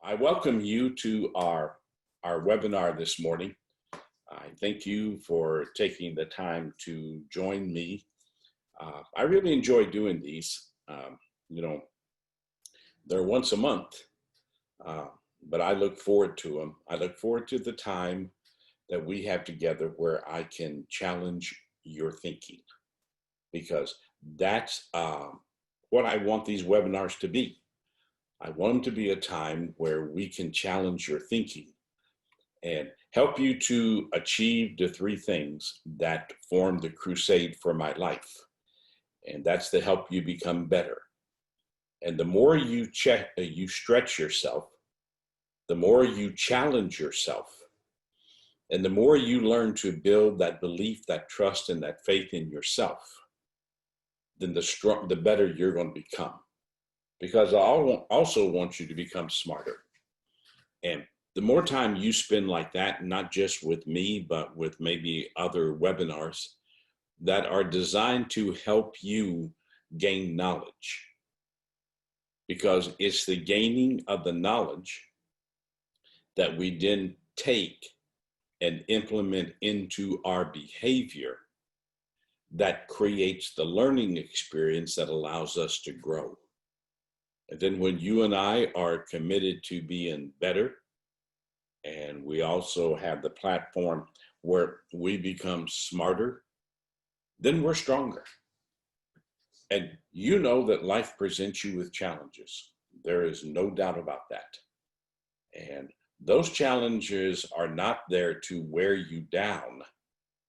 I welcome you to our webinar this morning. I thank you for taking the time to join me. I really enjoy doing these. You know, they're once a month, but I look forward to them. I look forward to the time that we have together where I can challenge your thinking, because that's what I want these webinars to be. I want them to be a time where we can challenge your thinking and help you to achieve the three things that form the crusade for my life. And that's to help you become better. And the more you stretch yourself, the more you challenge yourself, and the more you learn to build that belief, that trust, and that faith in yourself, then the better you're going to become. Because I also want you to become smarter. And the more time you spend like that, not just with me, but with maybe other webinars that are designed to help you gain knowledge. Because it's the gaining of the knowledge that we then take and implement into our behavior that creates the learning experience that allows us to grow. And then when you and I are committed to being better, and we also have the platform where we become smarter, then we're stronger. And you know that life presents you with challenges. There is no doubt about that. And those challenges are not there to wear you down.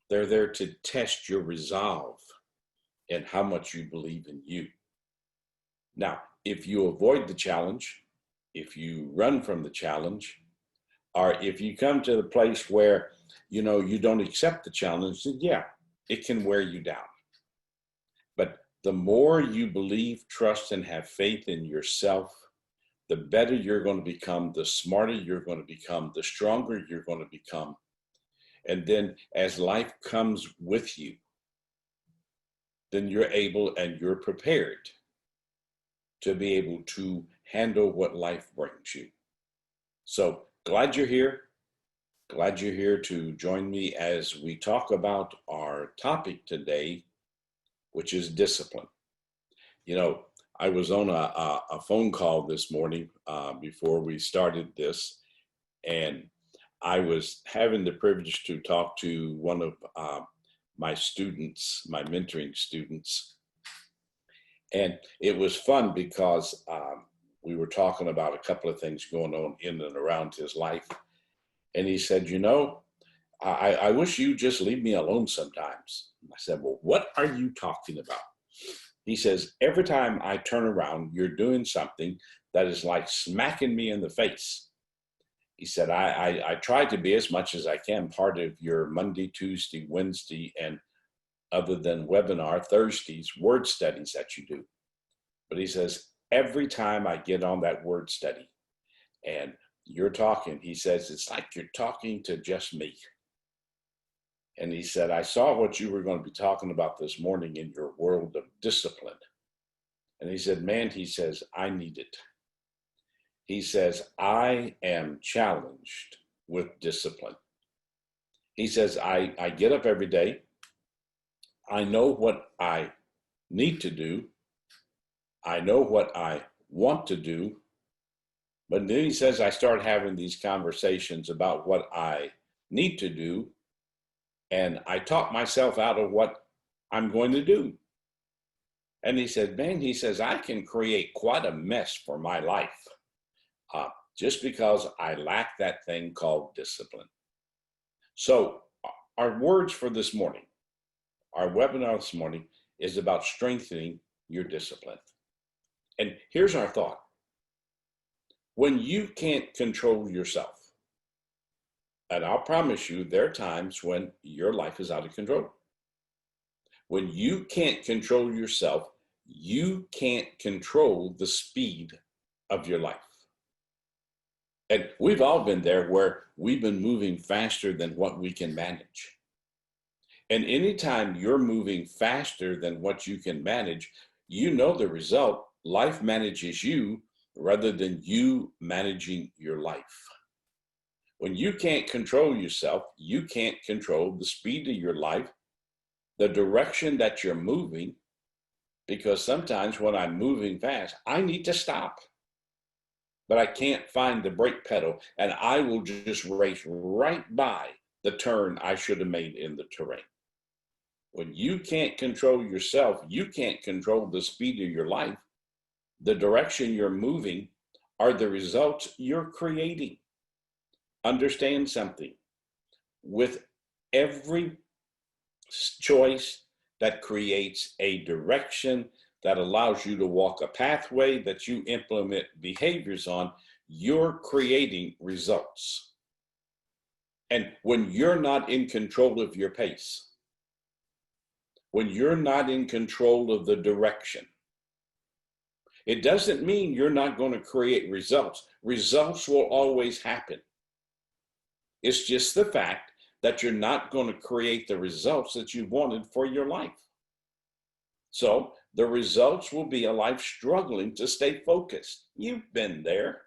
They're there to test your resolve and how much you believe in you. Now, if you avoid the challenge, if you run from the challenge, or if you come to the place where, you don't accept the challenge, then yeah, it can wear you down. But the more you believe, trust, and have faith in yourself, the better you're going to become, the smarter you're going to become, the stronger you're going to become. And then as life comes with you, then you're able and you're prepared to be able to handle what life brings you. So glad you're here. Glad you're here to join me as we talk about our topic today, which is discipline. I was on a phone call this morning before we started this, and I was having the privilege to talk to one of my students, my mentoring students. And it was fun because we were talking about a couple of things going on in and around his life. And he said, I wish you just leave me alone sometimes. I said, well, what are you talking about? He says, every time I turn around, you're doing something that is like smacking me in the face. He said, I try to be as much as I can part of your Monday, Tuesday, Wednesday, and other than webinar Thursdays, word studies that you do. But he says, every time I get on that word study and you're talking, he says, it's like you're talking to just me. And he said, I saw what you were going to be talking about this morning in your world of discipline. And he said, man, he says, I need it. He says, I am challenged with discipline. He says, I get up every day. I know what I need to do. I know what I want to do. But then he says, I start having these conversations about what I need to do. And I talk myself out of what I'm going to do. And he said, man, he says, I can create quite a mess for my life just because I lack that thing called discipline. So our words for this morning, our webinar this morning is about strengthening your discipline. And here's our thought. When you can't control yourself, and I'll promise you there are times when your life is out of control. When you can't control yourself, you can't control the speed of your life. And we've all been there where we've been moving faster than what we can manage. And anytime you're moving faster than what you can manage, you know the result. Life manages you rather than you managing your life. When you can't control yourself, you can't control the speed of your life, the direction that you're moving, because sometimes when I'm moving fast, I need to stop, but I can't find the brake pedal, and I will just race right by the turn I should have made in the terrain. When you can't control yourself, you can't control the speed of your life, the direction you're moving, are the results you're creating. Understand something. With every choice that creates a direction that allows you to walk a pathway that you implement behaviors on, you're creating results. And when you're not in control of your pace, when you're not in control of the direction, it doesn't mean you're not going to create results. Results will always happen. It's just the fact that you're not going to create the results that you wanted for your life. So the results will be a life struggling to stay focused. You've been there.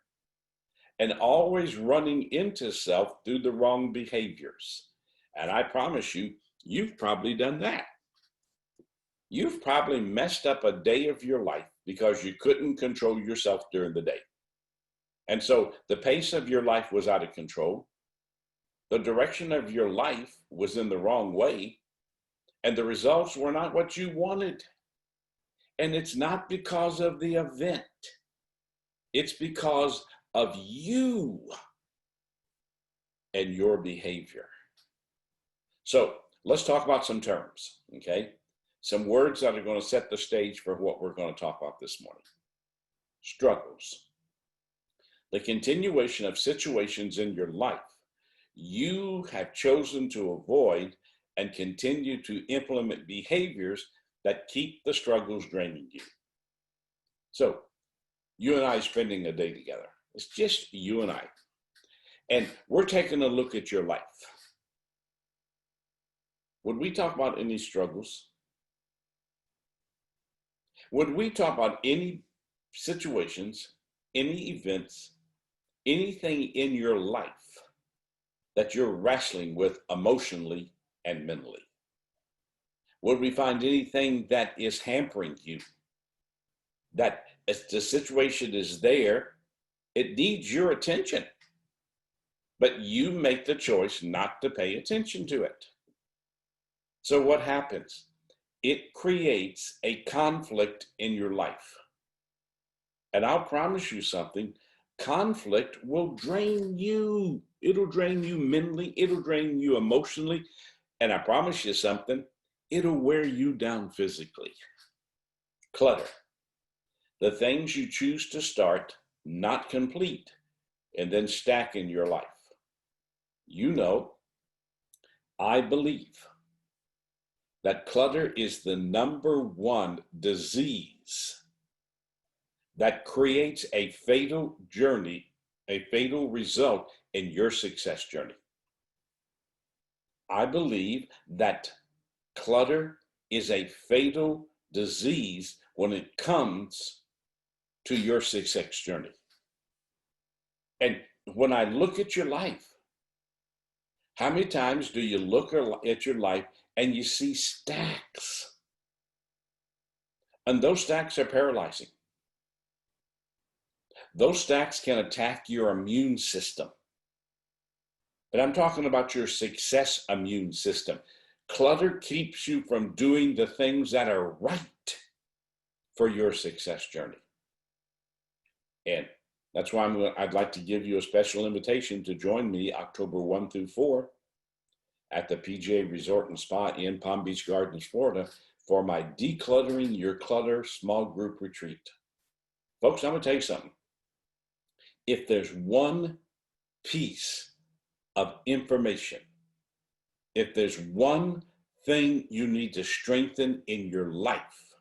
And always running into self through the wrong behaviors. And I promise you, you've probably done that. You've probably messed up a day of your life because you couldn't control yourself during the day. And so the pace of your life was out of control. The direction of your life was in the wrong way. And the results were not what you wanted. And it's not because of the event. It's because of you and your behavior. So let's talk about some terms, okay? Some words that are going to set the stage for what we're going to talk about this morning. Struggles. The continuation of situations in your life you have chosen to avoid and continue to implement behaviors that keep the struggles draining you. So you and I are spending a day together. It's just you and I. And we're taking a look at your life. Would we talk about any struggles? Would we talk about any situations, any events, anything in your life that you're wrestling with emotionally and mentally? Would we find anything that is hampering you? That as the situation is there, it needs your attention, but you make the choice not to pay attention to it. So what happens? It creates a conflict in your life. And I'll promise you something, conflict will drain you. It'll drain you mentally, it'll drain you emotionally, and I promise you something, it'll wear you down physically. Clutter. The things you choose to start, not complete, and then stack in your life. You know, I believe that clutter is the number one disease that creates a fatal journey, a fatal result in your success journey. I believe that clutter is a fatal disease when it comes to your success journey. And when I look at your life, how many times do you look at your life and you see stacks? And those stacks are paralyzing. Those stacks can attack your immune system. But I'm talking about your success immune system. Clutter keeps you from doing the things that are right for your success journey. And that's why I'd like to give you a special invitation to join me October 1 through 4 at the PGA Resort and Spa in Palm Beach Gardens, Florida, for my Decluttering Your Clutter small group retreat. Folks, I'm going to tell you something. If there's one piece of information, if there's one thing you need to strengthen in your life,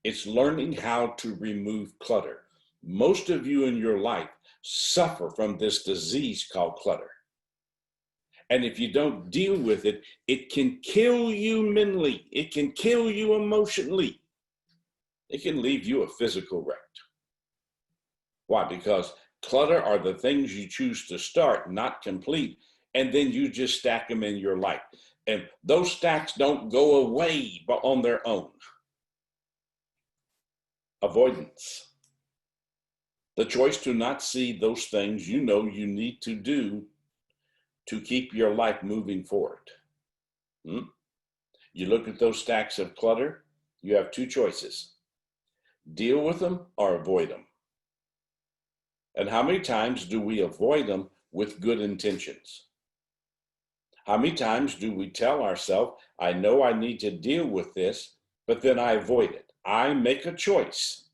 it's learning how to remove clutter. Most of you in your life suffer from this disease called clutter. And if you don't deal with it, it can kill you mentally. It can kill you emotionally. It can leave you a physical wreck. Why? Because clutter are the things you choose to start, not complete, and then you just stack them in your life. And those stacks don't go away but on their own. Avoidance. The choice to not see those things you know you need to do to keep your life moving forward. You look at those stacks of clutter, you have two choices: deal with them or avoid them. And how many times do we avoid them with good intentions? How many times do we tell ourselves, I know I need to deal with this, but then I avoid it? I make a choice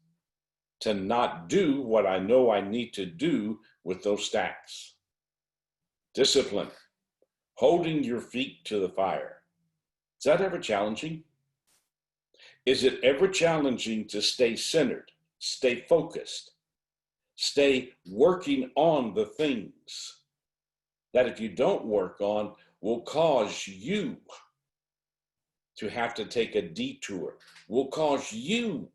to not do what I know I need to do with those stacks. Discipline, holding your feet to the fire. Is that ever challenging? Is it ever challenging to stay centered, stay focused, stay working on the things that if you don't work on will cause you to have to take a detour, will cause you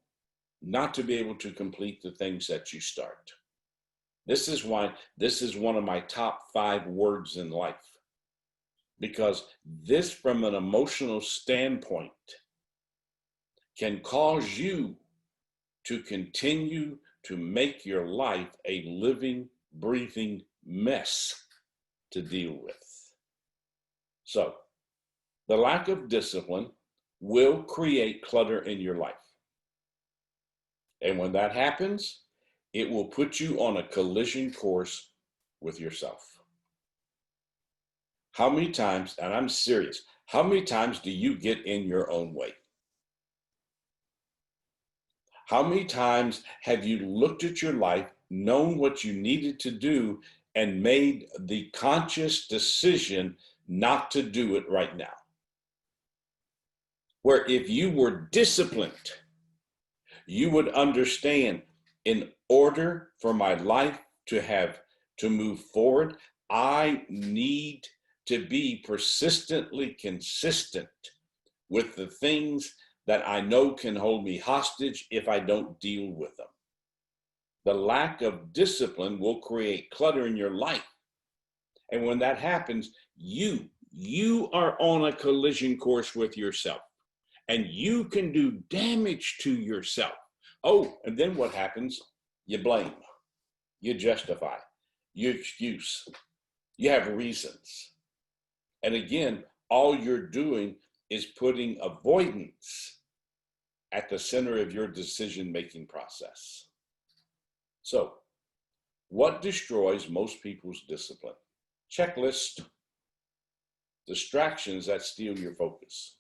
not to be able to complete the things that you start? This is why this is one of my top 5 words in life, because this, from an emotional standpoint, can cause you to continue to make your life a living, breathing mess to deal with. So, the lack of discipline will create clutter in your life. And when that happens, it will put you on a collision course with yourself. How many times, and I'm serious, how many times do you get in your own way? How many times have you looked at your life, known what you needed to do, and made the conscious decision not to do it right now? Where if you were disciplined, you would understand, in order for my life to move forward, I need to be persistently consistent with the things that I know can hold me hostage if I don't deal with them. The lack of discipline will create clutter in your life. And when that happens, you are on a collision course with yourself, and you can do damage to yourself. Oh, and then what happens? You blame, you justify, you excuse, you have reasons. And again, all you're doing is putting avoidance at the center of your decision-making process. So, what destroys most people's discipline? Checklist: distractions that steal your focus.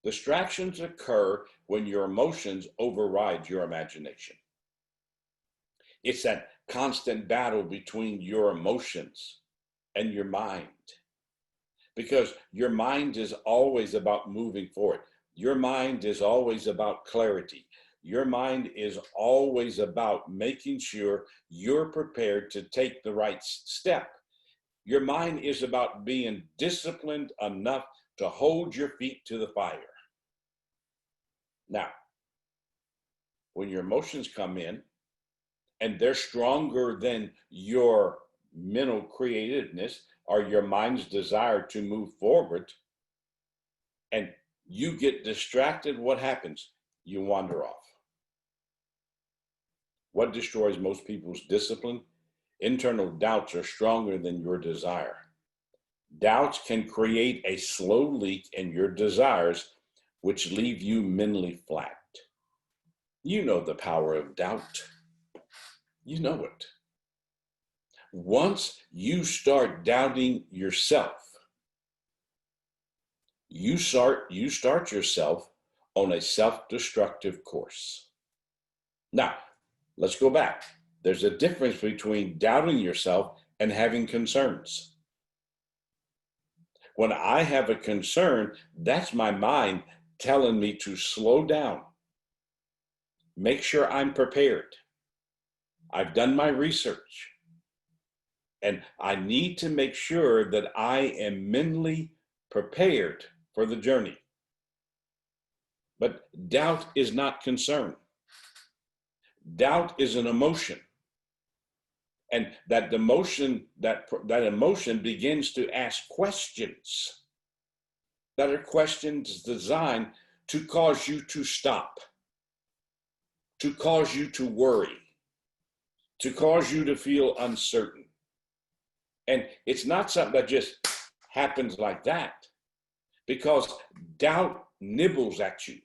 Distractions occur when your emotions override your imagination. It's that constant battle between your emotions and your mind, because your mind is always about moving forward. Your mind is always about clarity. Your mind is always about making sure you're prepared to take the right step. Your mind is about being disciplined enough to hold your feet to the fire. Now, when your emotions come in and they're stronger than your mental creativeness or your mind's desire to move forward, and you get distracted, what happens? You wander off. What destroys most people's discipline? Internal doubts are stronger than your desire. Doubts can create a slow leak in your desires, which leave you mentally flat. You know the power of doubt. You know it. Once you start doubting yourself, you start yourself on a self-destructive course. Now, let's go back. There's a difference between doubting yourself and having concerns. When I have a concern, that's my mind telling me to slow down. Make sure I'm prepared. I've done my research. And I need to make sure that I am mentally prepared for the journey. But doubt is not concern. Doubt is an emotion. And that emotion begins to ask questions that are questions designed to cause you to stop, to cause you to worry, to cause you to feel uncertain. And it's not something that just happens like that, because doubt nibbles at you.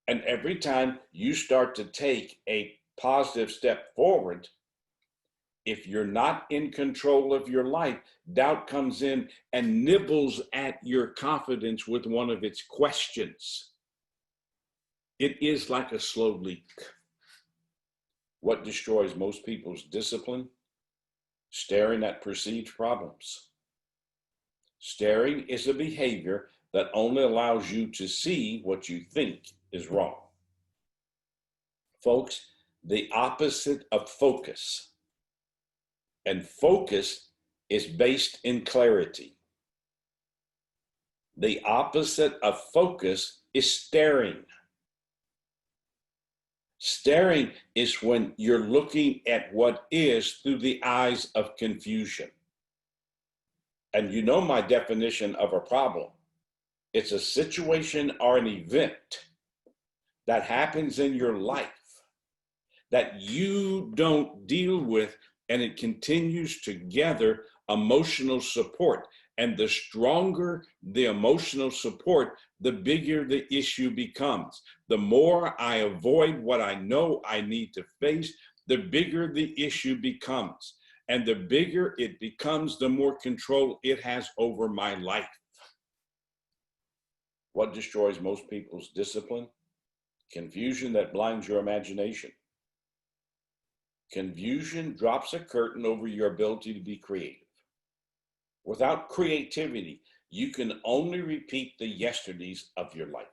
And every time you start to take a positive step forward, if you're not in control of your life, doubt comes in and nibbles at your confidence with one of its questions. It is like a slow leak. What destroys most people's discipline? Staring at perceived problems. Staring is a behavior that only allows you to see what you think is wrong. Folks, the opposite of focus. And focus is based in clarity. The opposite of focus is staring. Staring is when you're looking at what is through the eyes of confusion. And you know my definition of a problem. It's a situation or an event that happens in your life that you don't deal with, and it continues to gather emotional support. And the stronger the emotional support, the bigger the issue becomes. The more I avoid what I know I need to face, the bigger the issue becomes. And the bigger it becomes, the more control it has over my life. What destroys most people's discipline? Confusion that blinds your imagination. Confusion drops a curtain over your ability to be creative. Without creativity, you can only repeat the yesterdays of your life.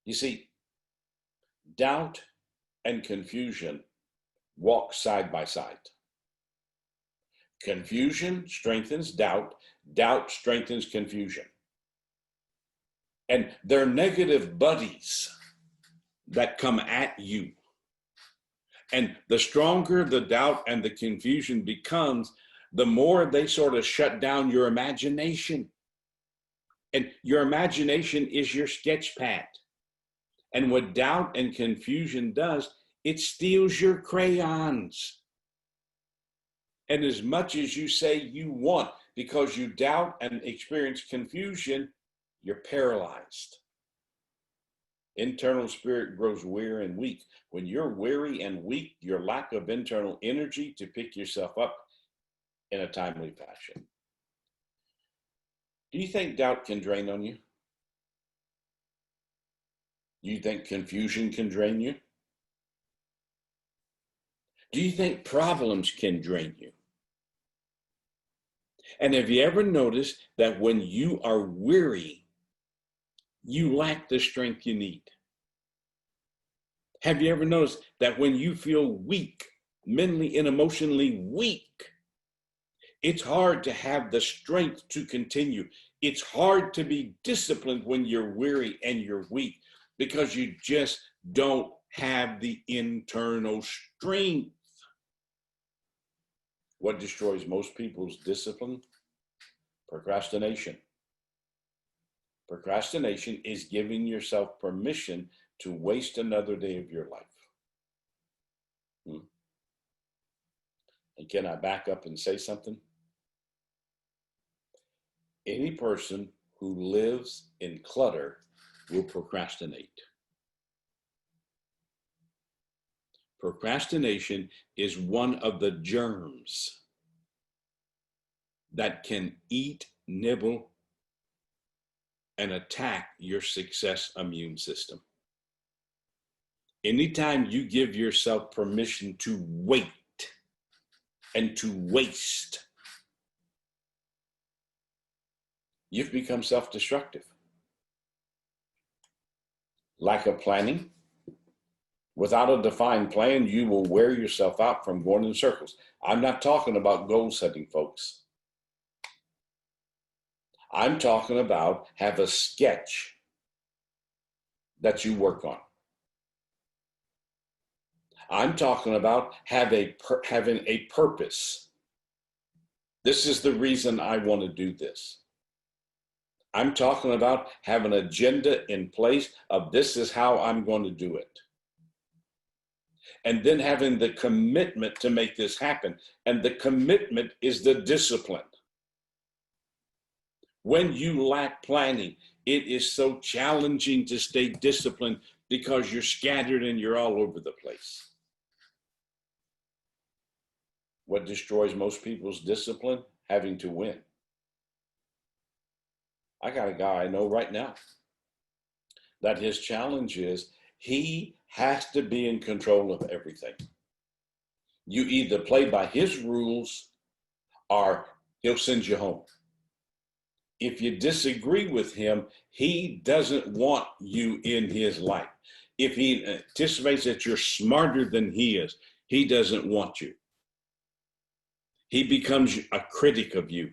You see, doubt and confusion walk side by side. Confusion strengthens doubt, doubt strengthens confusion. And they're negative buddies that come at you. And the stronger the doubt and the confusion becomes, the more they sort of shut down your imagination. And your imagination is your sketch pad. And what doubt and confusion does, it steals your crayons. And as much as you say you want, because you doubt and experience confusion, you're paralyzed. Internal spirit grows weary and weak. When you're weary and weak, your lack of internal energy to pick yourself up in a timely fashion. Do you think doubt can drain on you? Do you think confusion can drain you? Do you think problems can drain you? And have you ever noticed that when you are weary, you lack the strength you need? Have you ever noticed that when you feel weak, mentally and emotionally weak, it's hard to have the strength to continue? It's hard to be disciplined when you're weary and you're weak, because you just don't have the internal strength. What destroys most people's discipline? Procrastination. Procrastination is giving yourself permission to waste another day of your life. And can I back up and say something? Any person who lives in clutter will procrastinate. Procrastination is one of the germs that can eat, nibble, and attack your success immune system. Anytime you give yourself permission to wait and to waste, you've become self-destructive. Lack of planning. Without a defined plan, you will wear yourself out from going in circles. I'm not talking about goal setting, folks. I'm talking about have a sketch that you work on. I'm talking about having a purpose. This is the reason I want to do this. I'm talking about having an agenda in place of this is how I'm going to do it. And then having the commitment to make this happen. And the commitment is the discipline. When you lack planning, it is so challenging to stay disciplined because you're scattered and you're all over the place. What destroys most people's discipline? Having to win. I got a guy I know right now that his challenge is he has to be in control of everything. You either play by his rules or he'll send you home. If you disagree with him, he doesn't want you in his life. If he anticipates that you're smarter than he is, he doesn't want you. He becomes a critic of you.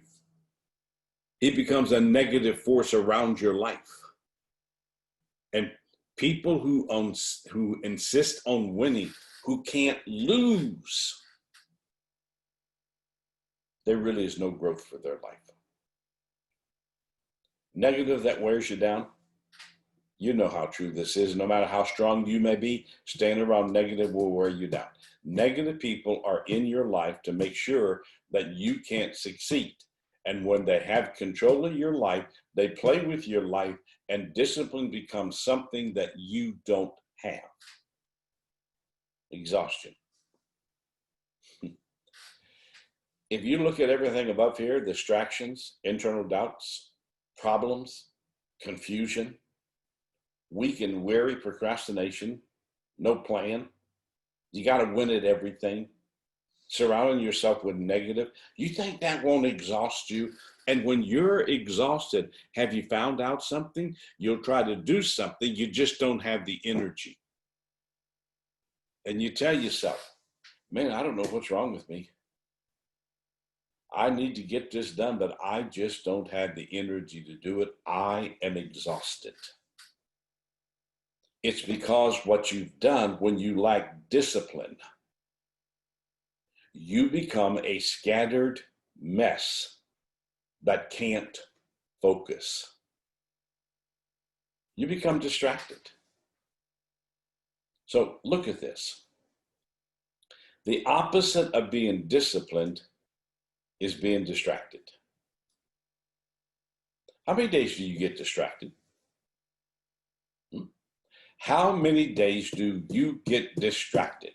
He becomes a negative force around your life. And people who insist on winning, who can't lose, there really is no growth for their life. Negative that wears you down. You know how true this is. No matter how strong you may be, staying around negative will wear you down. Negative people are in your life to make sure that you can't succeed. And when they have control of your life, they play with your life, and discipline becomes something that you don't have. Exhaustion. If you look at everything above here, distractions, internal doubts, problems, confusion, weak and weary procrastination, no plan, you got to win at everything, surrounding yourself with negative, you think that won't exhaust you? And when you're exhausted, have you found out something? You'll try to do something, you just don't have the energy. And you tell yourself, man, I don't know what's wrong with me. I need to get this done, but I just don't have the energy to do it. I am exhausted. It's because what you've done when you lack discipline, you become a scattered mess that can't focus. You become distracted. So look at this. The opposite of being disciplined is being distracted. How many days do you get distracted? How many days do you get distracted?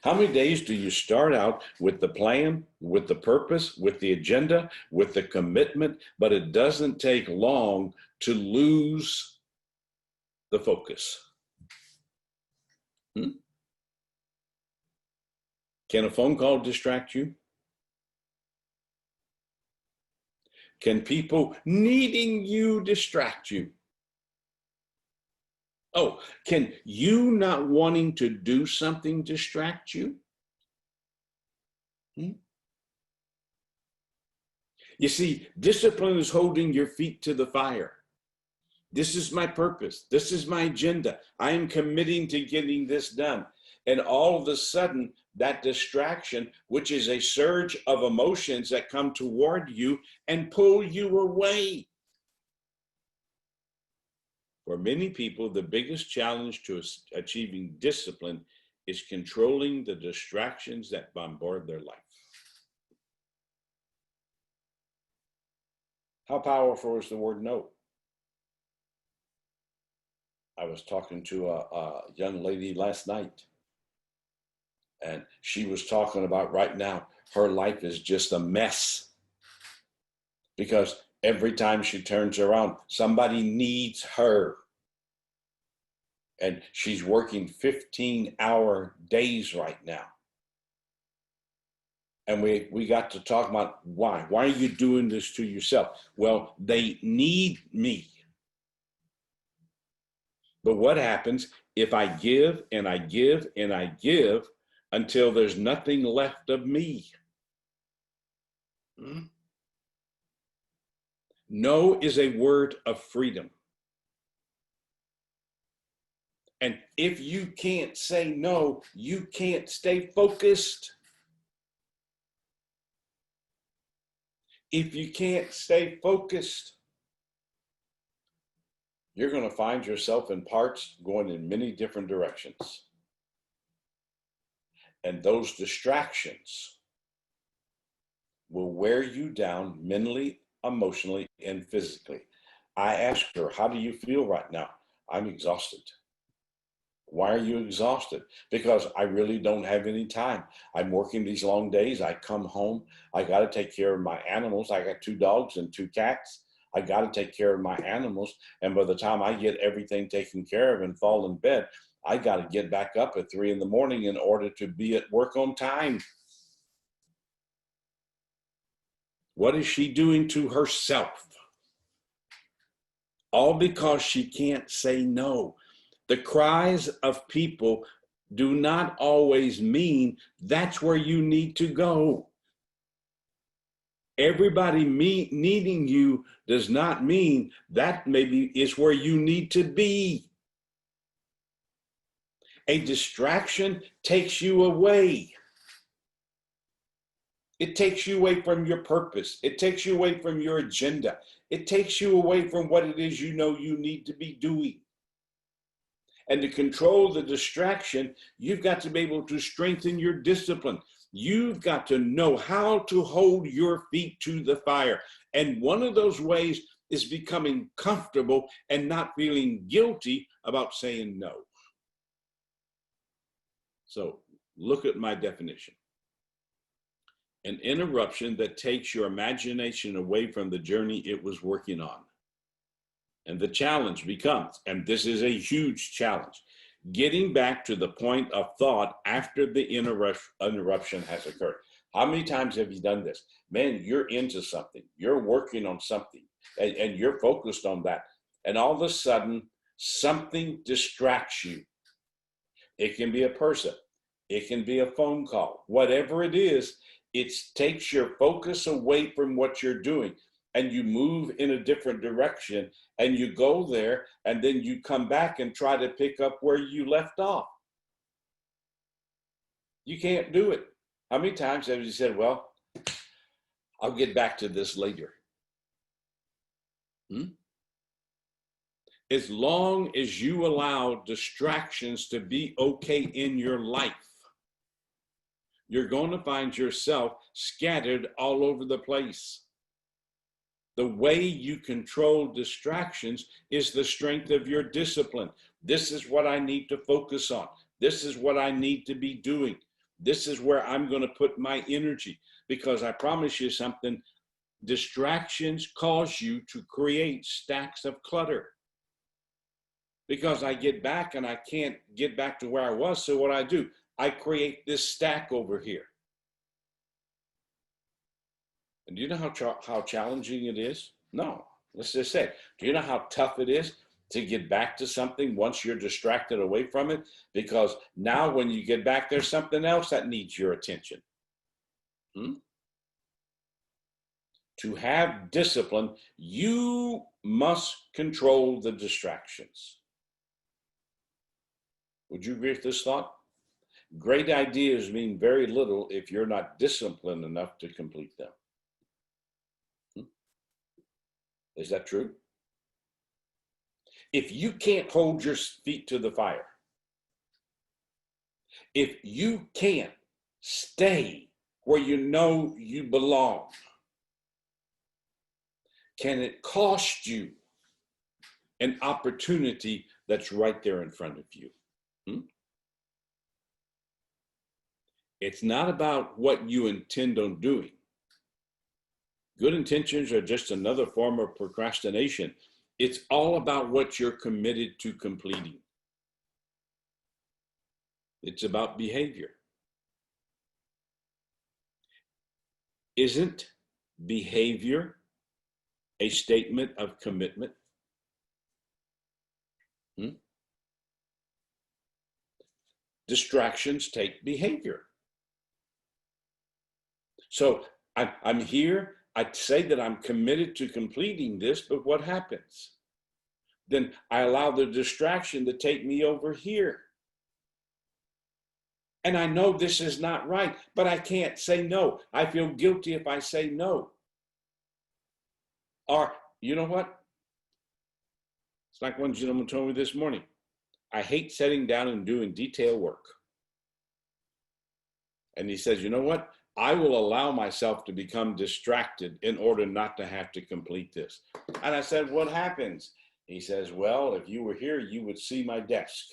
How many days do you start out with the plan, with the purpose, with the agenda, with the commitment, but it doesn't take long to lose the focus? Can a phone call distract you? Can people needing you distract you? Oh, can you not wanting to do something distract you? You see, discipline is holding your feet to the fire. This is my purpose. This is my agenda. I am committing to getting this done. And all of a sudden, that distraction, which is a surge of emotions that come toward you and pull you away. For many people, the biggest challenge to achieving discipline is controlling the distractions that bombard their life. How powerful is the word no? I was talking to a young lady last night, and she was talking about right now, her life is just a mess because every time she turns around, somebody needs her. And she's working 15-hour days right now. And we got to talk about why. Why are you doing this to yourself? Well, they need me. But what happens if I give and I give and I give until there's nothing left of me? No is a word of freedom. And if you can't say no, you can't stay focused. If you can't stay focused, you're going to find yourself in parts going in many different directions. And those distractions will wear you down mentally, emotionally, and physically. I asked her, how do you feel right now? I'm exhausted. Why are you exhausted? Because I really don't have any time. I'm working these long days. I come home. I got to take care of my animals. I got 2 dogs and 2 cats. I got to take care of my animals. And by the time I get everything taken care of and fall in bed, I got to get back up at 3 in the morning in order to be at work on time. What is she doing to herself? All because she can't say no. The cries of people do not always mean that's where you need to go. Everybody needing you does not mean that maybe is where you need to be. A distraction takes you away. It takes you away from your purpose. It takes you away from your agenda. It takes you away from what it is you know you need to be doing. And to control the distraction, you've got to be able to strengthen your discipline. You've got to know how to hold your feet to the fire. And one of those ways is becoming comfortable and not feeling guilty about saying no. So look at my definition. An interruption that takes your imagination away from the journey it was working on. And the challenge becomes, and this is a huge challenge, getting back to the point of thought after the interruption has occurred. How many times have you done this? Man, you're into something, you're working on something, and you're focused on that. And all of a sudden, something distracts you. It can be a person, it can be a phone call, whatever it is, it takes your focus away from what you're doing. And you move in a different direction, and you go there, and then you come back and try to pick up where you left off. You can't do it. How many times have you said, well, I'll get back to this later? As long as you allow distractions to be okay in your life, you're going to find yourself scattered all over the place. The way you control distractions is the strength of your discipline. This is what I need to focus on. This is what I need to be doing. This is where I'm going to put my energy. Because I promise you something, distractions cause you to create stacks of clutter. Because I get back and I can't get back to where I was, so what I do, I create this stack over here. And do you know how challenging it is? No, let's just say, do you know how tough it is to get back to something once you're distracted away from it? Because now when you get back, there's something else that needs your attention. To have discipline, you must control the distractions. Would you agree with this thought? Great ideas mean very little if you're not disciplined enough to complete them. Is that true? If you can't hold your feet to the fire, if you can't stay where you know you belong, can it cost you an opportunity that's right there in front of you? It's not about what you intend on doing. Good intentions are just another form of procrastination. It's all about what you're committed to completing. It's about behavior. Isn't behavior a statement of commitment? Distractions take behavior. So I'm here. I say that I'm committed to completing this, but what happens? then I allow the distraction to take me over here. And I know this is not right, but I can't say no. I feel guilty if I say no. Or, you know what? It's like one gentleman told me this morning. I hate sitting down and doing detail work. And he says, you know what? I will allow myself to become distracted in order not to have to complete this. And I said, what happens? He says, well, if you were here, you would see my desk.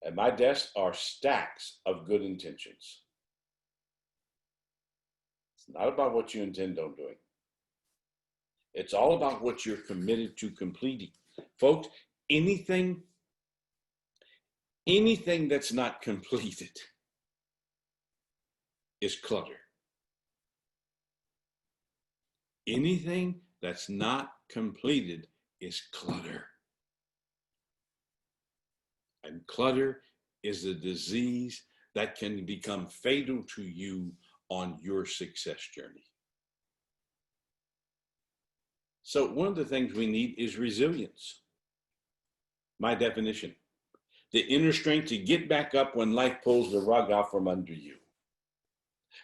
And my desk are stacks of good intentions. It's not about what you intend on doing. It's all about what you're committed to completing. Folks, anything that's not completed is clutter. Anything that's not completed is clutter. And clutter is a disease that can become fatal to you on your success journey. So one of the things we need is resilience. My definition, the inner strength to get back up when life pulls the rug out from under you.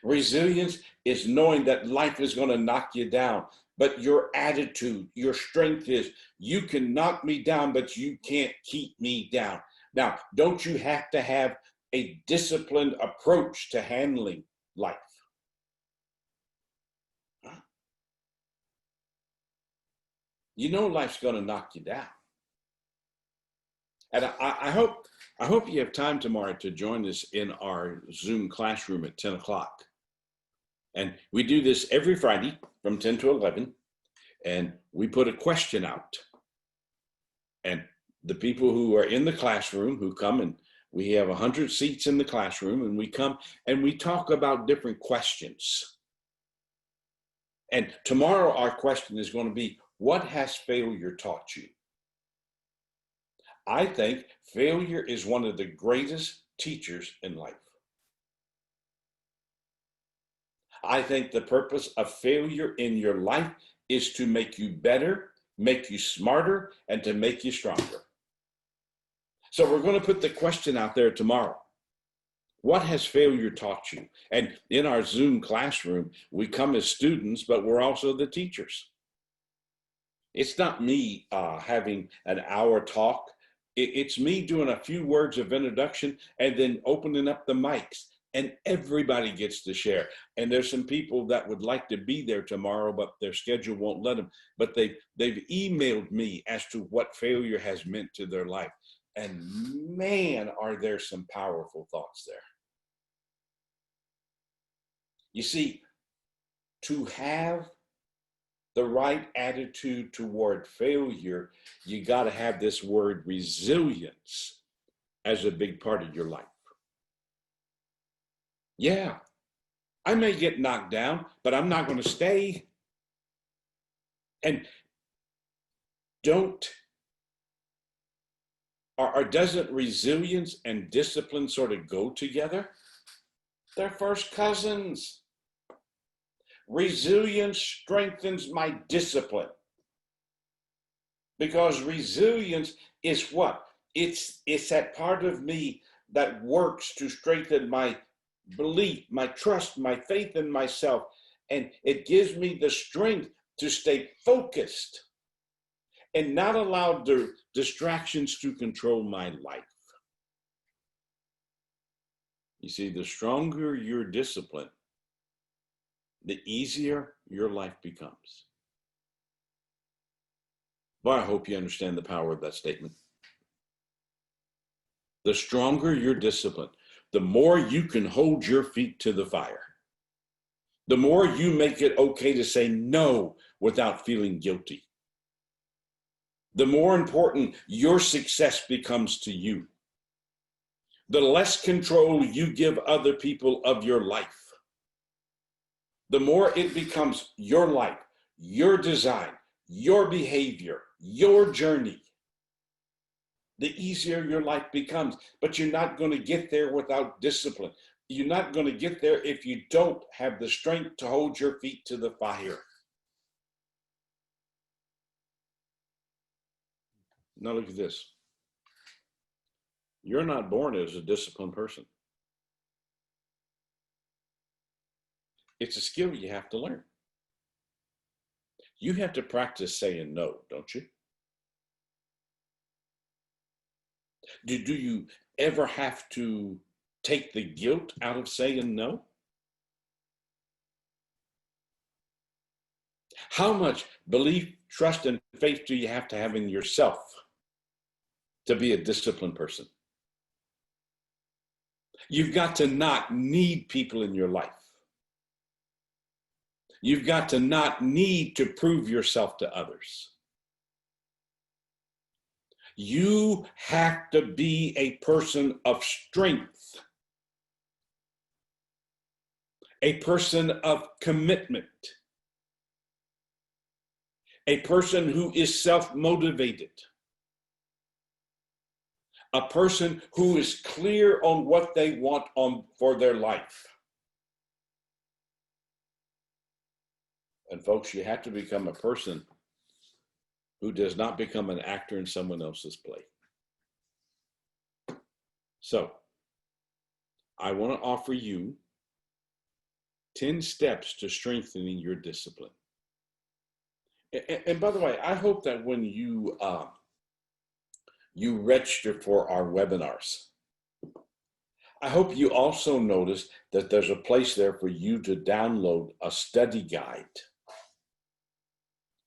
Resilience is knowing that life is going to knock you down, but your attitude, your strength is, you can knock me down, but you can't keep me down. Now, don't you have to have a disciplined approach to handling life? Huh? You know life's going to knock you down. And I hope you have time tomorrow to join us in our Zoom classroom at 10 o'clock. And we do this every Friday from 10 to 11. And we put a question out. And the people who are in the classroom who come, and we have 100 seats in the classroom, and we come and we talk about different questions. And tomorrow our question is going to be, what has failure taught you? I think failure is one of the greatest teachers in life. I think the purpose of failure in your life is to make you better, make you smarter, and to make you stronger. So we're going to put the question out there tomorrow. What has failure taught you? And in our Zoom classroom, we come as students, but we're also the teachers. It's not me having an hour talk. It's me doing a few words of introduction and then opening up the mics, and everybody gets to share. And there's some people that would like to be there tomorrow, but their schedule won't let them. But they've emailed me as to what failure has meant to their life. And man, are there some powerful thoughts there. You see, to have the right attitude toward failure, you got to have this word resilience as a big part of your life. Yeah, I may get knocked down, but I'm not going to stay. And doesn't resilience and discipline sort of go together? They're first cousins. Resilience strengthens my discipline. Because resilience is what? It's that part of me that works to strengthen my belief, my trust, my faith in myself. And it gives me the strength to stay focused and not allow the distractions to control my life. You see, the stronger your discipline, the easier your life becomes. Well, I hope you understand the power of that statement. The stronger your discipline, the more you can hold your feet to the fire. The more you make it okay to say no without feeling guilty. The more important your success becomes to you. The less control you give other people of your life. The more it becomes your life, your design, your behavior, your journey, the easier your life becomes. But you're not going to get there without discipline. You're not going to get there if you don't have the strength to hold your feet to the fire. Now look at this. You're not born as a disciplined person. It's a skill you have to learn. You have to practice saying no, don't you? Do you ever have to take the guilt out of saying no? How much belief, trust, and faith do you have to have in yourself to be a disciplined person? You've got to not need people in your life. You've got to not need to prove yourself to others. You have to be a person of strength, a person of commitment, a person who is self-motivated, a person who is clear on what they want for their life. And folks, you have to become a person who does not become an actor in someone else's play. So, I want to offer you 10 steps to strengthening your discipline. And by the way, I hope that when you register for our webinars, I hope you also notice that there's a place there for you to download a study guide,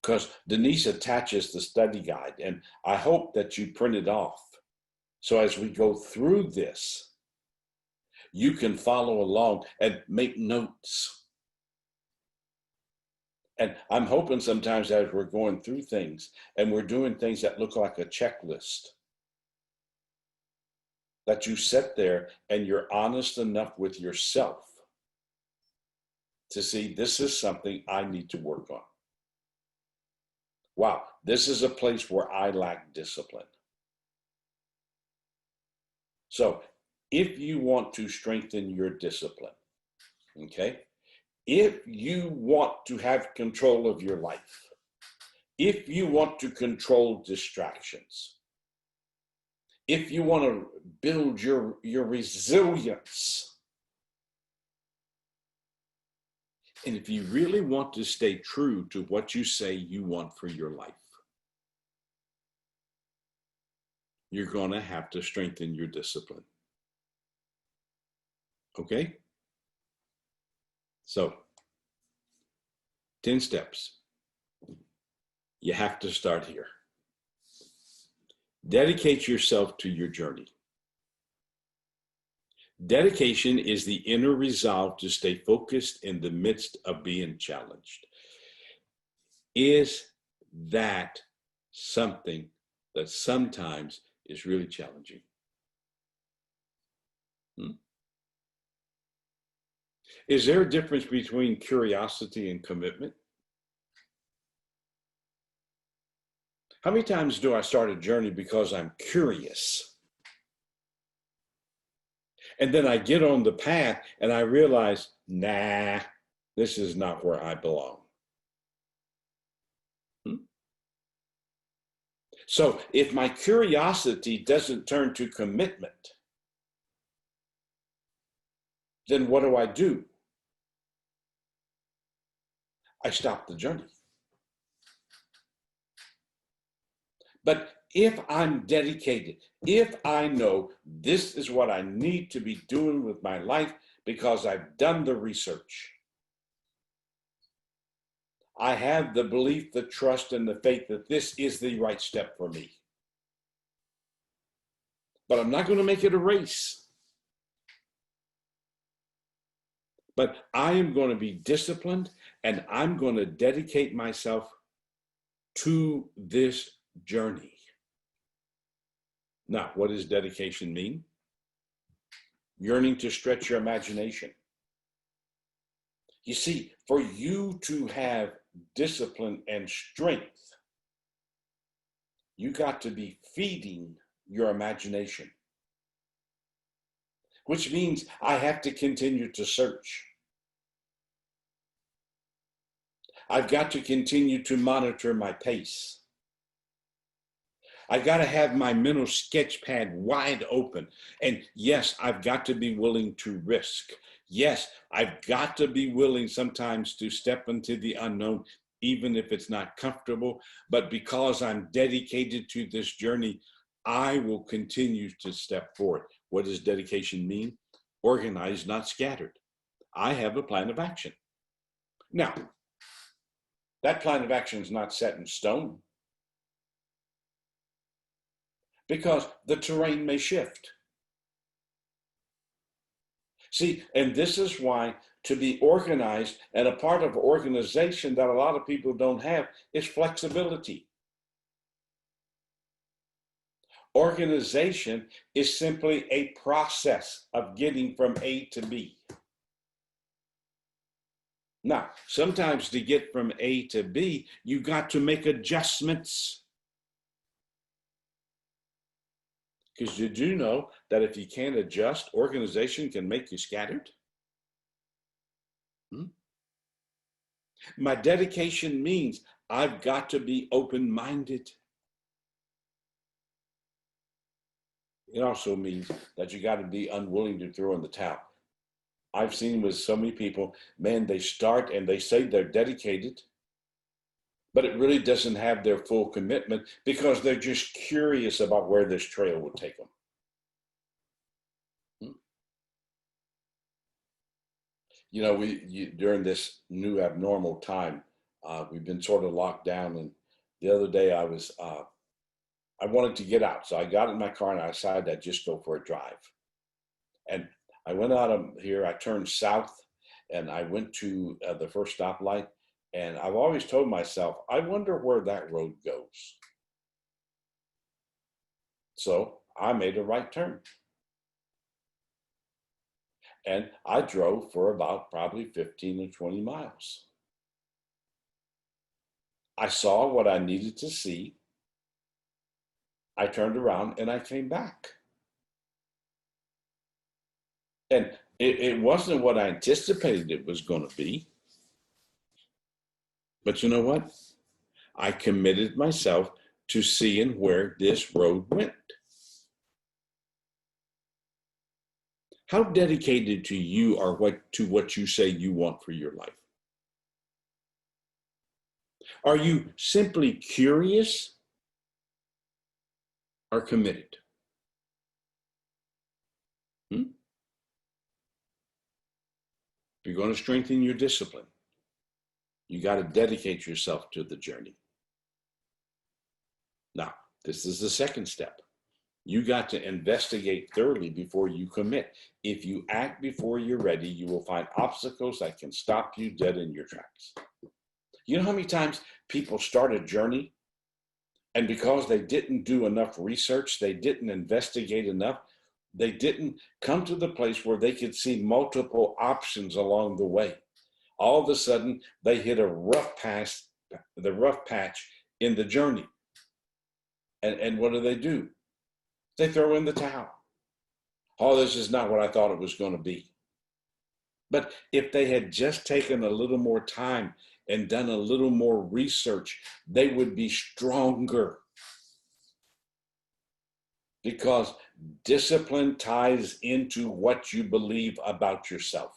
because Denise attaches the study guide, and I hope that you print it off. So as we go through this, you can follow along and make notes. And I'm hoping sometimes as we're going through things and we're doing things that look like a checklist, that you sit there and you're honest enough with yourself to see, this is something I need to work on. Wow, this is a place where I lack discipline. So if you want to strengthen your discipline, okay, if you want to have control of your life, if you want to control distractions, if you want to build your resilience, and if you really want to stay true to what you say you want for your life, you're going to have to strengthen your discipline. Okay? So, 10 steps. You have to start here. Dedicate yourself to your journey. Dedication is the inner resolve to stay focused in the midst of being challenged. Is that something that sometimes is really challenging? Is there a difference between curiosity and commitment? How many times do I start a journey because I'm curious? And then I get on the path and I realize, nah, this is not where I belong. So if my curiosity doesn't turn to commitment, then what do? I stop the journey. But if I'm dedicated, if I know this is what I need to be doing with my life because I've done the research, I have the belief, the trust, and the faith that this is the right step for me. But I'm not going to make it a race. But I am going to be disciplined, and I'm going to dedicate myself to this journey. Now, what does dedication mean? Yearning to stretch your imagination. You see, for you to have discipline and strength, you got to be feeding your imagination, which means I have to continue to search. I've got to continue to monitor my pace. I got to have my mental sketch pad wide open. And yes, I've got to be willing to risk. Yes, I've got to be willing sometimes to step into the unknown, even if it's not comfortable. But because I'm dedicated to this journey, I will continue to step forward. What does dedication mean? Organized, not scattered. I have a plan of action. Now, that plan of action is not set in stone because the terrain may shift. See, and this is why to be organized, and a part of organization that a lot of people don't have is flexibility. Organization is simply a process of getting from A to B. Now, sometimes to get from A to B, you got to make adjustments. Because you do know that if you can't adjust, organization can make you scattered. My dedication means I've got to be open-minded. It also means that you got to be unwilling to throw in the towel. I've seen with so many people, man, they start and they say they're dedicated, but it really doesn't have their full commitment because they're just curious about where this trail will take them. You know, during this new abnormal time, we've been sort of locked down. And the other day I wanted to get out. So I got in my car and I decided I'd just go for a drive. And I went out of here, I turned south and I went to the first stoplight. And I've always told myself, I wonder where that road goes. So I made a right turn. And I drove for about probably 15 or 20 miles. I saw what I needed to see. I turned around and I came back. And it wasn't what I anticipated it was going to be. But you know what? I committed myself to seeing where this road went. How dedicated to you are to what you say you want for your life? Are you simply curious or committed? If you're going to strengthen your discipline, you got to dedicate yourself to the journey. Now, this is the second step. You got to investigate thoroughly before you commit. If you act before you're ready, you will find obstacles that can stop you dead in your tracks. You know how many times people start a journey and because they didn't do enough research, they didn't investigate enough, they didn't come to the place where they could see multiple options along the way. All of a sudden, they hit the rough patch in the journey. And what do? They throw in the towel. Oh, this is not what I thought it was going to be. But if they had just taken a little more time and done a little more research, they would be stronger. Because discipline ties into what you believe about yourself.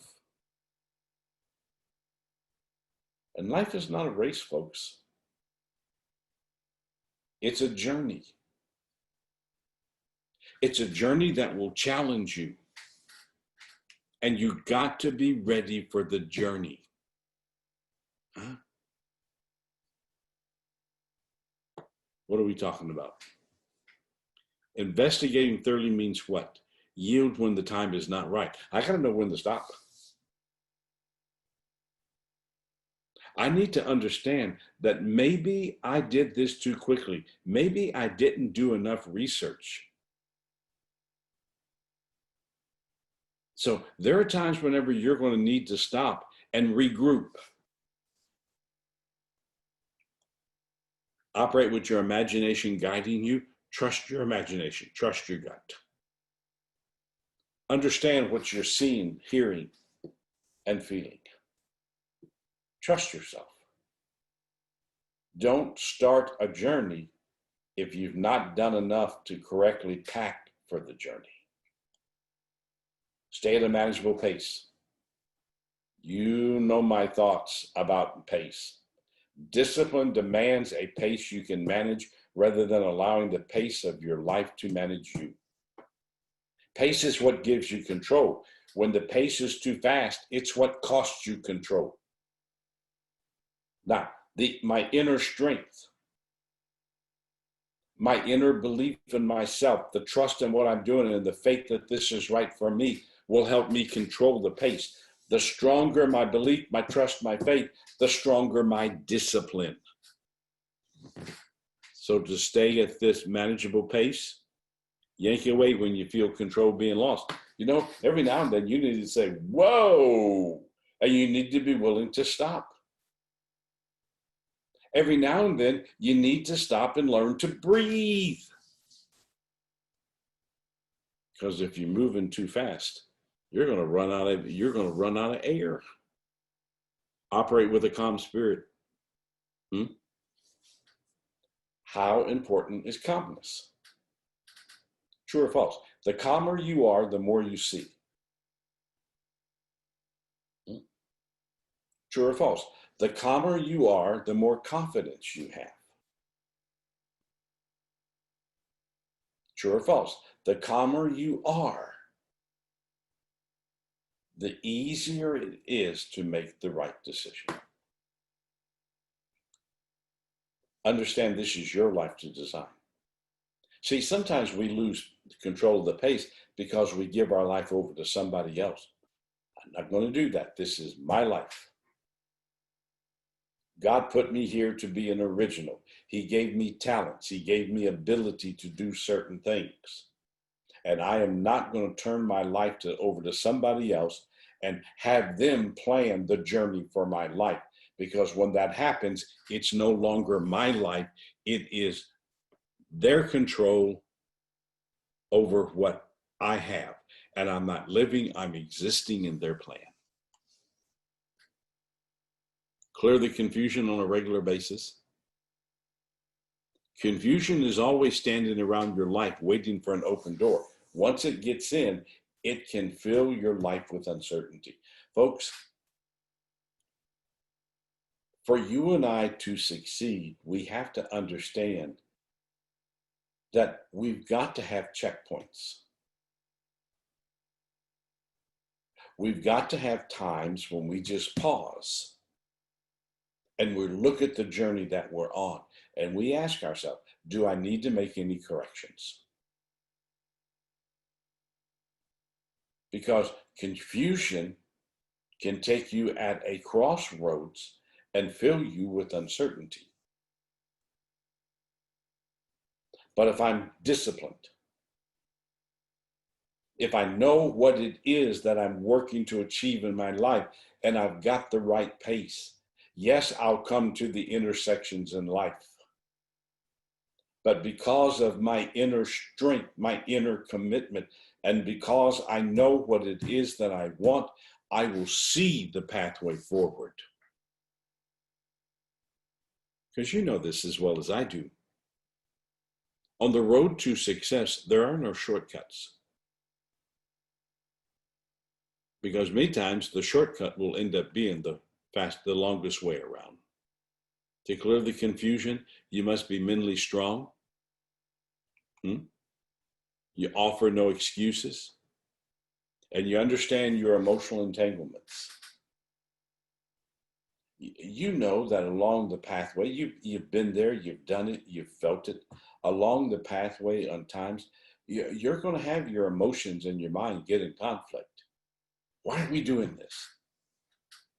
And life is not a race, folks. It's a journey. It's a journey that will challenge you. And you got to be ready for the journey. Huh? What are we talking about? Investigating thoroughly means what? Yield when the time is not right. I got to know when to stop. I need to understand that maybe I did this too quickly. Maybe I didn't do enough research. So there are times whenever you're going to need to stop and regroup. Operate with your imagination guiding you. Trust your imagination. Trust your gut. Understand what you're seeing, hearing, and feeling. Trust yourself. Don't start a journey if you've not done enough to correctly pack for the journey. Stay at a manageable pace. You know my thoughts about pace. Discipline demands a pace you can manage rather than allowing the pace of your life to manage you. Pace is what gives you control. When the pace is too fast, it's what costs you control. Now, my inner strength, my inner belief in myself, the trust in what I'm doing, and the faith that this is right for me will help me control the pace. The stronger my belief, my trust, my faith, the stronger my discipline. So to stay at this manageable pace, yank away when you feel control being lost. You know, every now and then you need to say, whoa, and you need to be willing to stop. Every now and then you need to stop and learn to breathe. Because if you're moving too fast, you're going to run out of air. Operate with a calm spirit. How important is calmness? True or false? The calmer you are, the more you see. True or false? The calmer you are, the more confidence you have. True or false? The calmer you are, the easier it is to make the right decision. Understand this is your life to design. See, sometimes we lose control of the pace because we give our life over to somebody else. I'm not going to do that. This is my life. God put me here to be an original. He gave me talents. He gave me ability to do certain things. And I am not going to turn my life over to somebody else and have them plan the journey for my life. Because when that happens, it's no longer my life. It is their control over what I have. And I'm not living, I'm existing in their plan. Clear the confusion on a regular basis. Confusion is always standing around your life waiting for an open door. Once it gets in, it can fill your life with uncertainty. Folks, for you and I to succeed, we have to understand that we've got to have checkpoints. We've got to have times when we just pause and we look at the journey that we're on and we ask ourselves, do I need to make any corrections? Because confusion can take you at a crossroads and fill you with uncertainty. But if I'm disciplined, if I know what it is that I'm working to achieve in my life and I've got the right pace, yes, I'll come to the intersections in life. But because of my inner strength, my inner commitment, and because I know what it is that I want, I will see the pathway forward. Because you know this as well as I do. On the road to success, there are no shortcuts. Because many times the shortcut will end up being the longest way around. To clear the confusion, you must be mentally strong. You offer no excuses. And you understand your emotional entanglements. You know that along the pathway, you've been there, you've done it, you've felt it. Along the pathway on times, you're going to have your emotions and your mind get in conflict. Why are we doing this?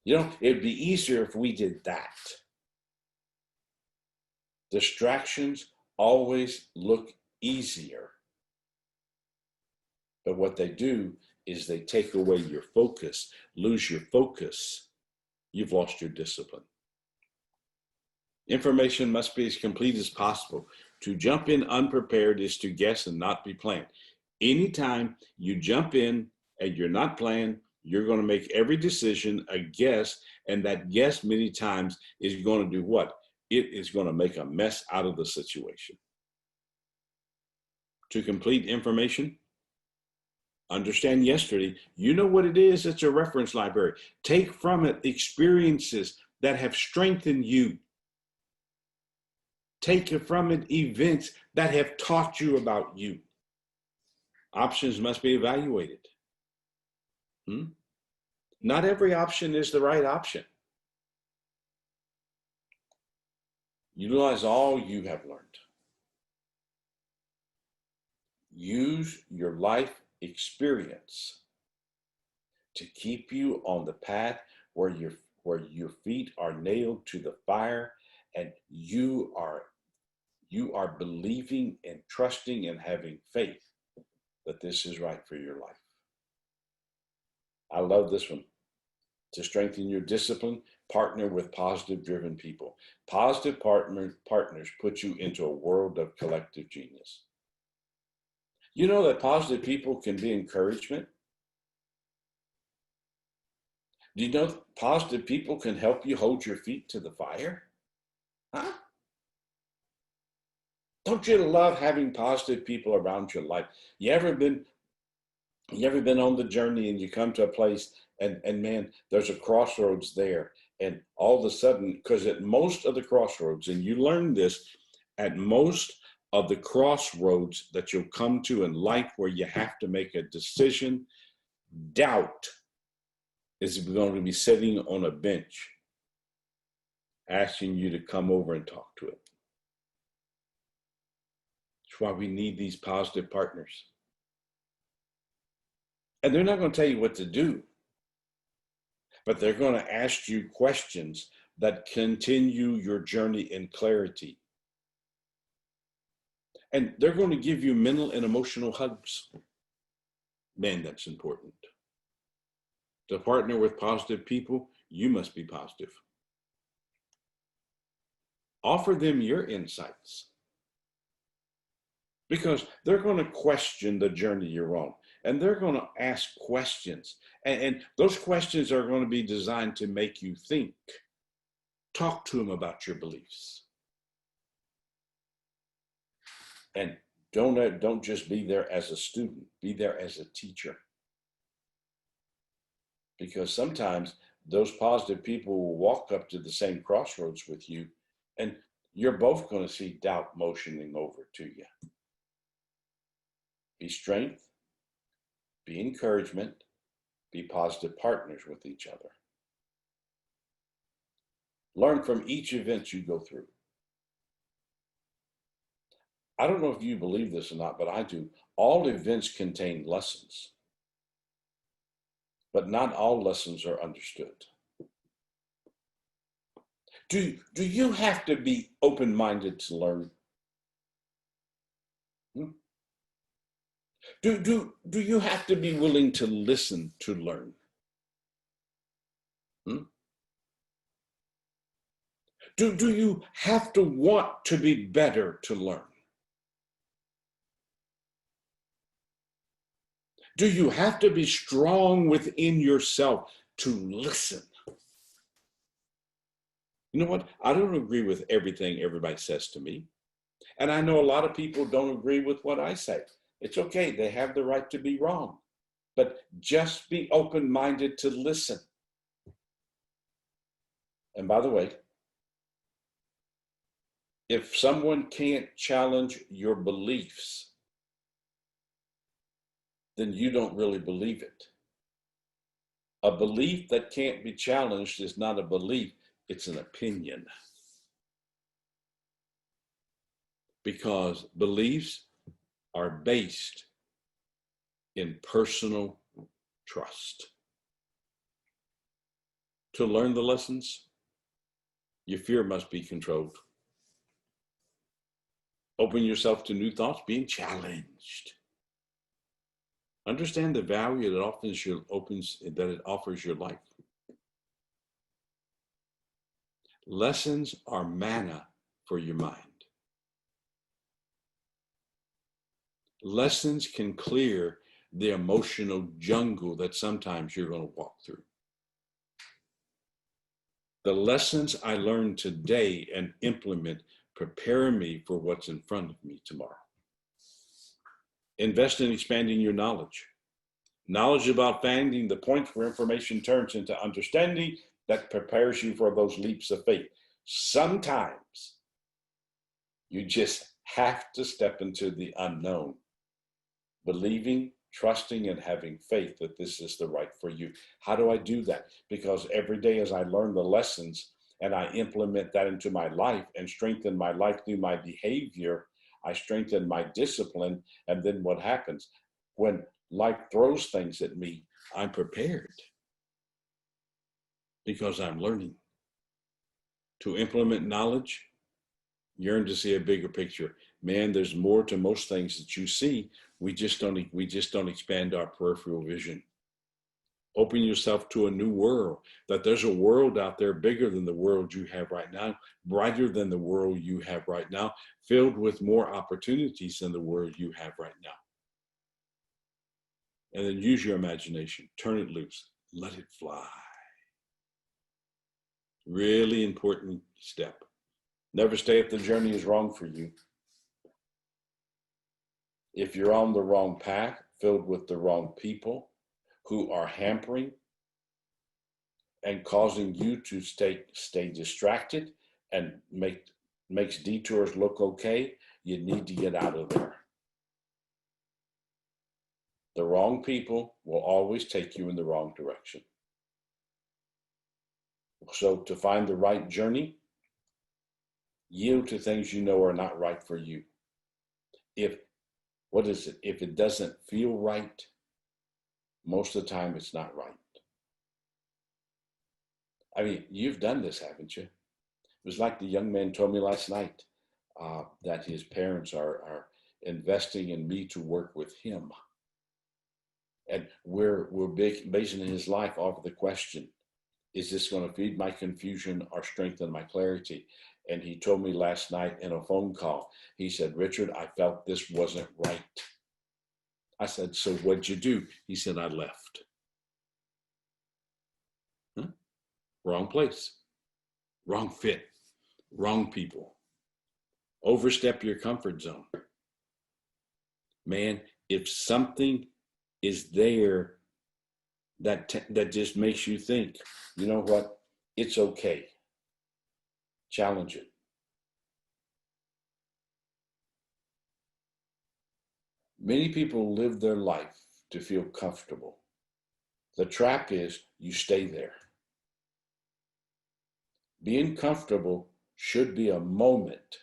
You know, it'd be easier if we did that. Distractions always look easier. But what they do is they take away your focus. Lose your focus, you've lost your discipline. Information must be as complete as possible. To jump in unprepared is to guess and not be planned. Anytime you jump in and you're not planned, you're going to make every decision a guess, and that guess many times is going to do what? It is going to make a mess out of the situation. to complete information? Understand yesterday. You know what it is? It's a reference library. Take from it experiences that have strengthened you. Take from it events that have taught you about you. Options must be evaluated. Not every option is the right option. Utilize all you have learned. Use your life experience to keep you on the path where your feet are nailed to the fire, and you are believing and trusting and having faith that this is right for your life. I love this one. To strengthen your discipline, partner with positive driven people. Positive partners put you into a world of collective genius. You know that positive people can be encouragement? Do you know positive people can help you hold your feet to the fire? Huh? Don't you love having positive people around your life? You ever been on the journey and you come to a place and man, there's a crossroads there, and all of a sudden, because at most of the crossroads, and you learn this, at most of the crossroads that you'll come to in life where you have to make a decision, doubt is going to be sitting on a bench asking you to come over and talk to it. That's why we need these positive partners. And they're not going to tell you what to do, but they're going to ask you questions that continue your journey in clarity. And they're going to give you mental and emotional hugs. Man, that's important. To partner with positive people, you must be positive. Offer them your insights, because they're going to question the journey you're on, and they're going to ask questions. And those questions are going to be designed to make you think. Talk to them about your beliefs. And don't just be there as a student, be there as a teacher. Because sometimes those positive people will walk up to the same crossroads with you, and you're both going to see doubt motioning over to you. Be strength, be encouragement, be positive partners with each other. Learn from each event you go through. I don't know if you believe this or not, but I do. All events contain lessons, but not all lessons are understood. Do you have to be open-minded to learn? Do you have to be willing to listen to learn? Do you have to want to be better to learn? Do you have to be strong within yourself to listen? You know what? I don't agree with everything everybody says to me. And I know a lot of people don't agree with what I say. It's okay. They have the right to be wrong. But just be open-minded to listen. And by the way, if someone can't challenge your beliefs, then you don't really believe it. A belief that can't be challenged is not a belief, it's an opinion. Because beliefs are based in personal trust. To learn the lessons, your fear must be controlled. Open yourself to new thoughts, being challenged. Understand the value that it offers your life. Lessons are manna for your mind. Lessons can clear the emotional jungle that sometimes you're going to walk through. The lessons I learned today and implement prepare me for what's in front of me tomorrow. Invest in expanding your knowledge. Knowledge about finding the point where information turns into understanding that prepares you for those leaps of faith. Sometimes you just have to step into the unknown, believing, trusting, and having faith that this is the right for you. How do I do that? Because every day as I learn the lessons and I implement that into my life and strengthen my life through my behavior, I strengthen my discipline. And then what happens? When life throws things at me, I'm prepared because I'm learning. To implement knowledge, yearn to see a bigger picture. Man, there's more to most things that you see. We just don't expand our peripheral vision. Open yourself to a new world, that there's a world out there bigger than the world you have right now, brighter than the world you have right now, filled with more opportunities than the world you have right now. And then use your imagination, turn it loose, let it fly. Really important step. Never stay if the journey is wrong for you. If you're on the wrong path, filled with the wrong people who are hampering and causing you to stay distracted and makes detours look okay, you need to get out of there. The wrong people will always take you in the wrong direction. So to find the right journey, yield to things you know are not right for you. If it doesn't feel right, most of the time it's not right. I mean, you've done this, haven't you? It was like the young man told me last night that his parents are investing in me to work with him. And we're basing his life off of the question, is this going to feed my confusion or strengthen my clarity? And he told me last night in a phone call, he said, Richard, I felt this wasn't right. I said, so what'd you do? He said, I left. Huh? Wrong place, wrong fit, wrong people. Overstep your comfort zone. Man, if something is there that just makes you think, you know what, it's okay. Challenge it. Many people live their life to feel comfortable. The trap is you stay there. Being comfortable should be a moment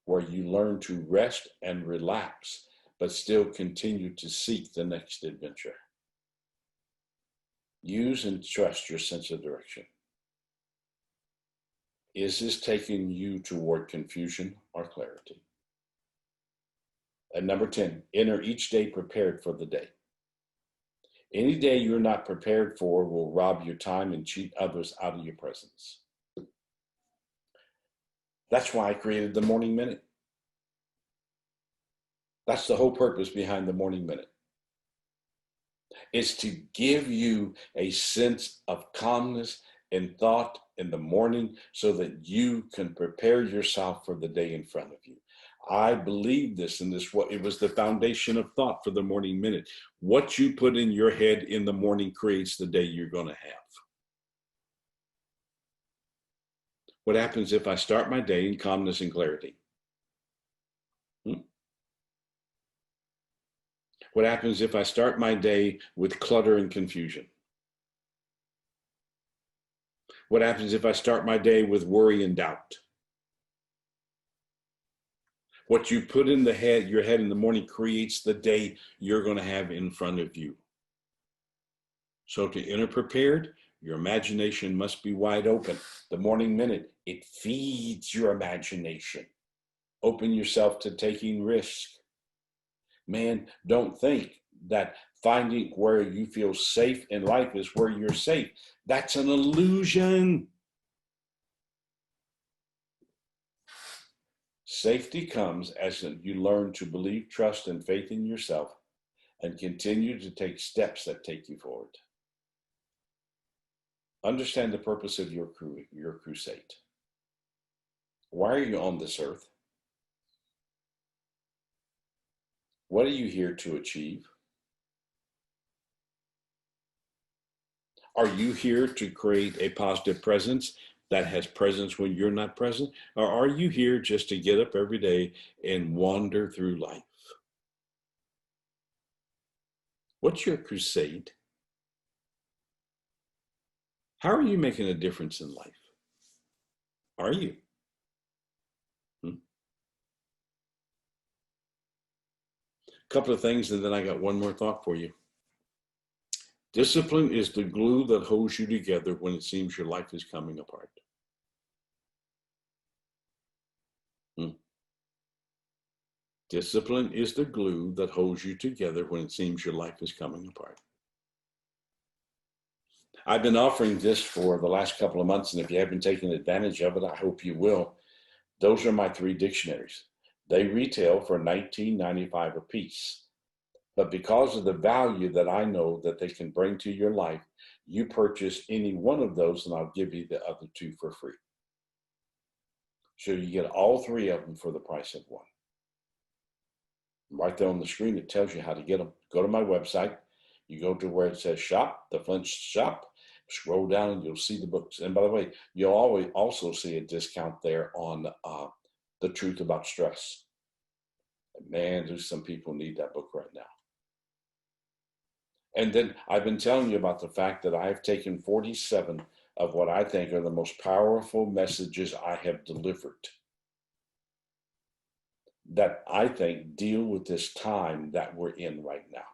where you learn to rest and relax, but still continue to seek the next adventure. Use and trust your sense of direction. Is this taking you toward confusion or clarity? And number 10, enter each day prepared for the day. Any day you're not prepared for will rob your time and cheat others out of your presence. That's why I created the Morning Minute. That's the whole purpose behind the Morning Minute. It's to give you a sense of calmness and thought in the morning so that you can prepare yourself for the day in front of you. I believe this, and it was the foundation of thought for the Morning Minute. What you put in your head in the morning creates the day you're going to have. What happens if I start my day in calmness and clarity? What happens if I start my day with clutter and confusion? What happens if I start my day with worry and doubt? What you put in your head in the morning creates the day you're going to have in front of you. So to enter prepared, your imagination must be wide open. The Morning Minute, it feeds your imagination. Open yourself to taking risk. Man, don't think that finding where you feel safe in life is where you're safe. That's an illusion. Safety comes as you learn to believe, trust, and faith in yourself and continue to take steps that take you forward. Understand the purpose of your crusade. Why are you on this earth? What are you here to achieve? Are you here to create a positive presence that has presence when you're not present? Or are you here just to get up every day and wander through life? What's your crusade? How are you making a difference in life? Are you? Couple of things, and then I got one more thought for you. Discipline is the glue that holds you together when it seems your life is coming apart. Discipline is the glue that holds you together when it seems your life is coming apart. I've been offering this for the last couple of months, and if you haven't taken advantage of it, I hope you will. Those are my 3 dictionaries. They retail for $19.95 a piece. But because of the value that I know that they can bring to your life, you purchase any one of those and I'll give you the other 2 for free. So you get all 3 of them for the price of one. Right there on the screen, it tells you how to get them. Go to my website. You go to where it says shop, the Flint shop, scroll down and you'll see the books. And by the way, you'll always also see a discount there on The Truth About Stress. Man, there's some people need that book right now. And then I've been telling you about the fact that I've taken 47 of what I think are the most powerful messages I have delivered that I think deal with this time that we're in right now.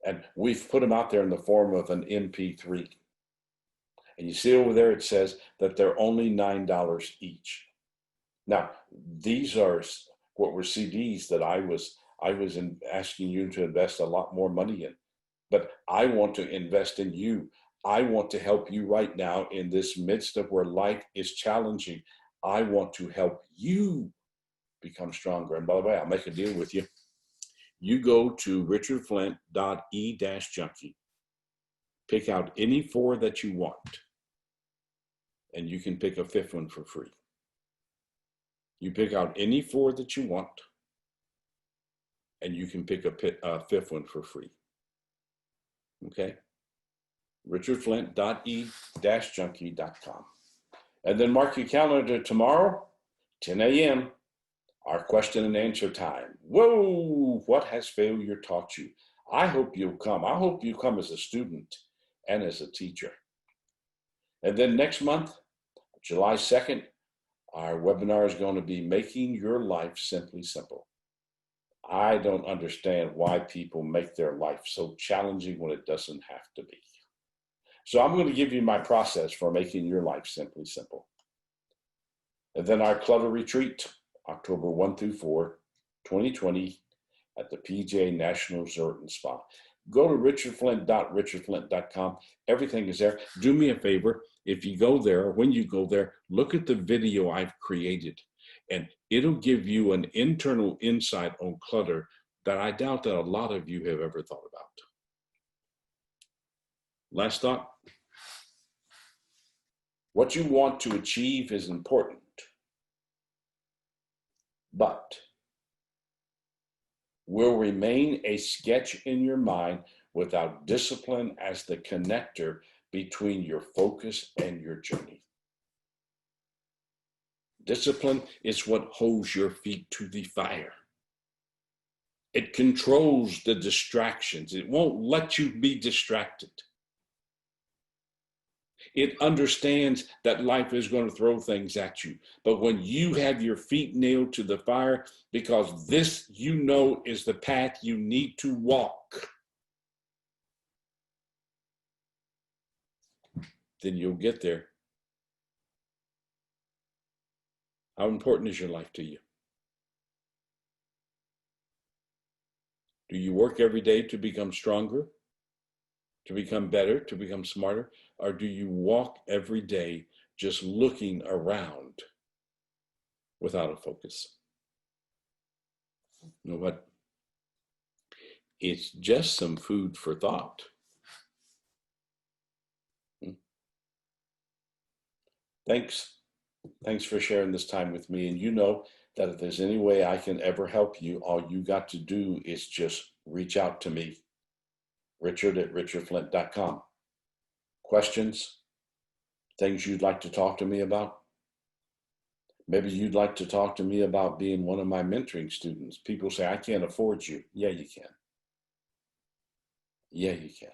And we've put them out there in the form of an MP3. And you see over there, it says that they're only $9 each. Now, these are what were CDs that I was asking you to invest a lot more money in. But I want to invest in you. I want to help you right now in this midst of where life is challenging. I want to help you become stronger. And by the way, I'll make a deal with you. You go to richardflint.e-junkie, pick out any 4 that you want, and you can pick a 5th one for free. You pick out any 4 that you want, and you can pick a 5th one for free. Okay? richardflint.e-junkie.com. And then mark your calendar tomorrow, 10 a.m., our question and answer time. Whoa, what has failure taught you? I hope you'll come. I hope you come as a student and as a teacher. And then next month, July 2nd, our webinar is going to be Making Your Life Simply Simple. I don't understand why people make their life so challenging when it doesn't have to be. So I'm going to give you my process for making your life simply simple. And then our clutter retreat, October 1 through 4, 2020, at the PJ National Resort and Spa. Go to richardflint.com. Everything is there. Do me a favor. If you go there, or when you go there, look at the video I've created, and it'll give you an internal insight on clutter that I doubt that a lot of you have ever thought about. Last thought. What you want to achieve is important, but will remain a sketch in your mind without discipline as the connector between your focus and your journey. Discipline is what holds your feet to the fire. It controls the distractions. It won't let you be distracted. It understands that life is going to throw things at you. But when you have your feet nailed to the fire, because this, you know, is the path you need to walk, then you'll get there. How important is your life to you? Do you work every day to become stronger, to become better, to become smarter? Or do you walk every day just looking around without a focus? You know what? It's just some food for thought. Thanks for sharing this time with me. And you know that if there's any way I can ever help you, all you got to do is just reach out to me, richard@richardflint.com. Questions, things you'd like to talk to me about? Maybe you'd like to talk to me about being one of my mentoring students. People say, I can't afford you. Yeah, you can. Yeah, you can.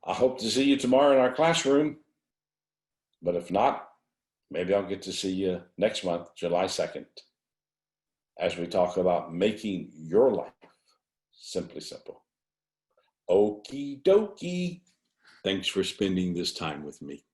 I hope to see you tomorrow in our classroom. But if not, maybe I'll get to see you next month, July 2nd, as we talk about making your life simply simple. Okie dokie. Thanks for spending this time with me.